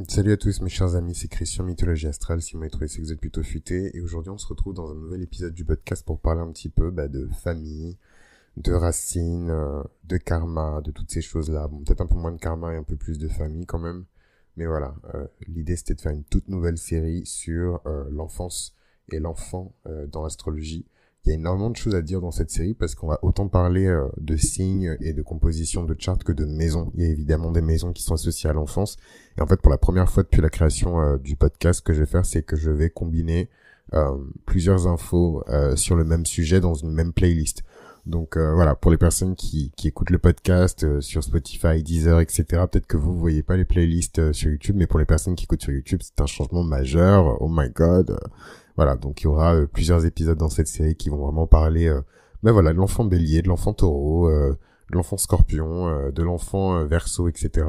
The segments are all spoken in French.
Salut à tous mes chers amis, c'est Christian Mythologie Astrale, si vous m'avez trouvé c'est que vous êtes plutôt futé, et aujourd'hui on se retrouve dans un nouvel épisode du podcast pour parler un petit peu de famille, de racines, de karma, de toutes ces choses-là. Bon, peut-être un peu moins de karma et un peu plus de famille quand même, mais voilà, l'idée c'était de faire une toute nouvelle série sur l'enfance et l'enfant dans l'astrologie. Il y a énormément de choses à dire dans cette série parce qu'on va autant parler de signes et de composition de charts que de maisons. Il y a évidemment des maisons qui sont associées à l'enfance. Et en fait, pour la première fois depuis la création du podcast, ce que je vais faire, c'est que je vais combiner plusieurs infos sur le même sujet dans une même playlist. Donc voilà, pour les personnes qui écoutent le podcast sur Spotify, Deezer, etc., peut-être que vous voyez pas les playlists sur YouTube, mais pour les personnes qui écoutent sur YouTube, c'est un changement majeur. Oh my god. Voilà, donc il y aura plusieurs épisodes dans cette série qui vont vraiment parler voilà, de l'enfant bélier, de l'enfant taureau, de l'enfant scorpion, de l'enfant verseau, etc.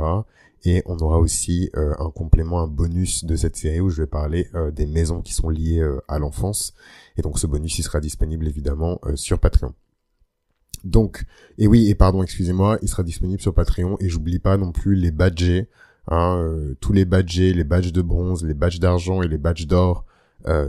Et on aura aussi un complément, un bonus de cette série où je vais parler des maisons qui sont liées à l'enfance. Et donc ce bonus, il sera disponible évidemment sur Patreon. Donc, et oui, et pardon, excusez-moi, il sera disponible sur Patreon. Et j'oublie pas non plus les badgés, tous les badgés, les badges de bronze, les badges d'argent et les badges d'or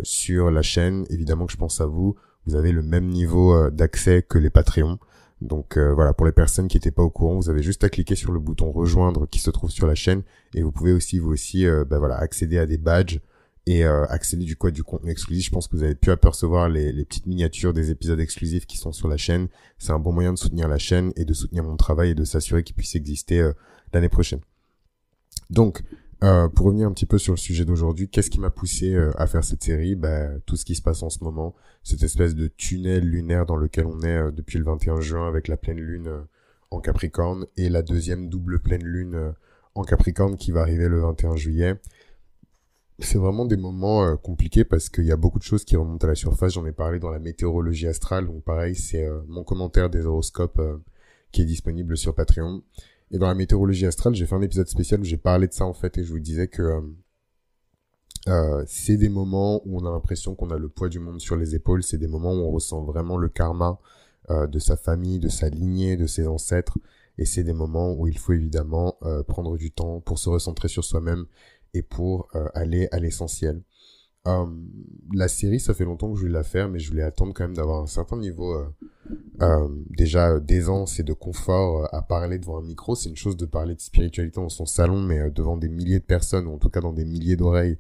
sur la chaîne. Évidemment que je pense à vous. Vous avez le même niveau d'accès que les Patreons. Donc voilà, pour les personnes qui n'étaient pas au courant, vous avez juste à cliquer sur le bouton rejoindre qui se trouve sur la chaîne et vous pouvez aussi accéder à des badges et accéder du coup à du contenu exclusif. Je pense que vous avez pu apercevoir les petites miniatures des épisodes exclusifs qui sont sur la chaîne. C'est un bon moyen de soutenir la chaîne et de soutenir mon travail et de s'assurer qu'il puisse exister l'année prochaine. Donc pour revenir un petit peu sur le sujet d'aujourd'hui, qu'est-ce qui m'a poussé à faire cette série? Tout ce qui se passe en ce moment, cette espèce de tunnel lunaire dans lequel on est depuis le 21 juin avec la pleine lune en Capricorne et la deuxième double pleine lune en Capricorne qui va arriver le 21 juillet. C'est vraiment des moments compliqués parce qu'il y a beaucoup de choses qui remontent à la surface. J'en ai parlé dans la météorologie astrale, donc pareil, c'est mon commentaire des horoscopes qui est disponible sur Patreon. Et dans la météorologie astrale, j'ai fait un épisode spécial où j'ai parlé de ça en fait et je vous disais que c'est des moments où on a l'impression qu'on a le poids du monde sur les épaules, c'est des moments où on ressent vraiment le karma de sa famille, de sa lignée, de ses ancêtres, et c'est des moments où il faut évidemment prendre du temps pour se recentrer sur soi-même et pour aller à l'essentiel. La série, ça fait longtemps que je voulais la faire, mais je voulais attendre quand même d'avoir un certain niveau déjà d'aisance et de confort à parler devant un micro. C'est une chose de parler de spiritualité dans son salon, mais devant des milliers de personnes, ou en tout cas dans des milliers d'oreilles,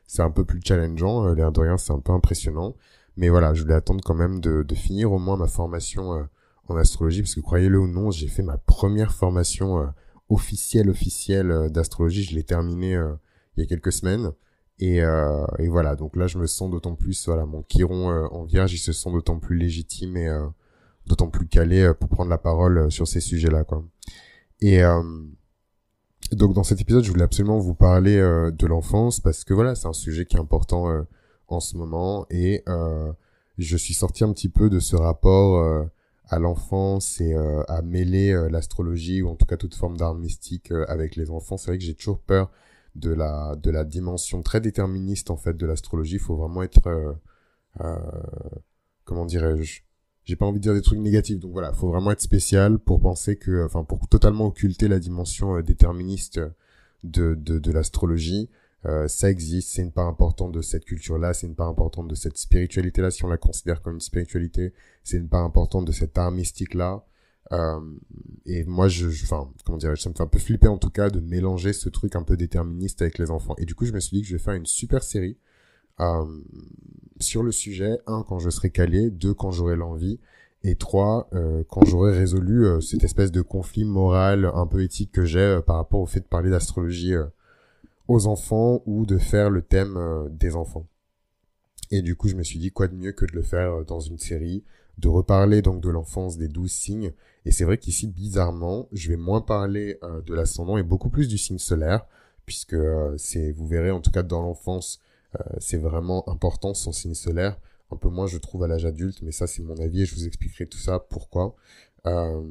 c'est un peu plus challengeant. L'air de rien, c'est un peu impressionnant. Mais voilà, je voulais attendre quand même de finir au moins ma formation en astrologie, parce que croyez-le ou non, j'ai fait ma première formation officielle d'astrologie. Je l'ai terminée il y a quelques semaines. Et voilà, donc là je me sens d'autant plus, voilà, mon chiron en vierge, il se sent d'autant plus légitime et d'autant plus calé pour prendre la parole sur ces sujets-là, quoi. Et donc dans cet épisode, je voulais absolument vous parler de l'enfance parce que voilà, c'est un sujet qui est important en ce moment et je suis sorti un petit peu de ce rapport à l'enfance et à mêler l'astrologie ou en tout cas toute forme d'art mystique avec les enfants. C'est vrai que j'ai toujours peur de la dimension très déterministe en fait de l'astrologie. Il faut vraiment être euh, comment dirais-je, j'ai pas envie de dire des trucs négatifs, donc voilà, faut vraiment être spécial pour penser que, enfin, pour totalement occulter la dimension déterministe de l'astrologie. Ça existe, c'est une part importante de cette culture-là, c'est une part importante de cette spiritualité-là, si on la considère comme une spiritualité, c'est une part importante de cet art mystique-là. Et moi, enfin, comment dirais-je, ça me fait un peu flipper en tout cas de mélanger ce truc un peu déterministe avec les enfants. Et du coup, je me suis dit que je vais faire une super série sur le sujet. 1, quand je serai calé. 2, quand j'aurai l'envie. Et 3, quand j'aurai résolu cette espèce de conflit moral un peu éthique que j'ai par rapport au fait de parler d'astrologie aux enfants ou de faire le thème des enfants. Et du coup, je me suis dit, quoi de mieux que de le faire dans une série, de reparler donc de l'enfance, des 12 signes. Et c'est vrai qu'ici, bizarrement, je vais moins parler de l'ascendant et beaucoup plus du signe solaire, puisque vous verrez, en tout cas dans l'enfance, c'est vraiment important son signe solaire. Un peu moins, je trouve, à l'âge adulte, mais ça, c'est mon avis et je vous expliquerai tout ça, pourquoi. Euh,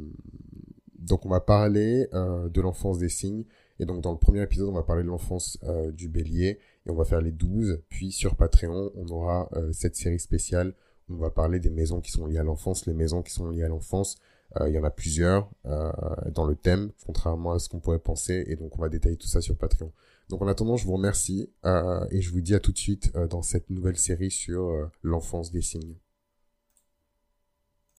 donc, on va parler de l'enfance des signes. Et donc, dans le premier épisode, on va parler de l'enfance du bélier. Et on va faire les 12. Puis, sur Patreon, on aura cette série spéciale où on va parler des maisons qui sont liées à l'enfance. Les maisons qui sont liées à l'enfance, il y en a plusieurs dans le thème, contrairement à ce qu'on pourrait penser. Et donc, on va détailler tout ça sur Patreon. Donc en attendant, je vous remercie et je vous dis à tout de suite dans cette nouvelle série sur l'enfance des signes.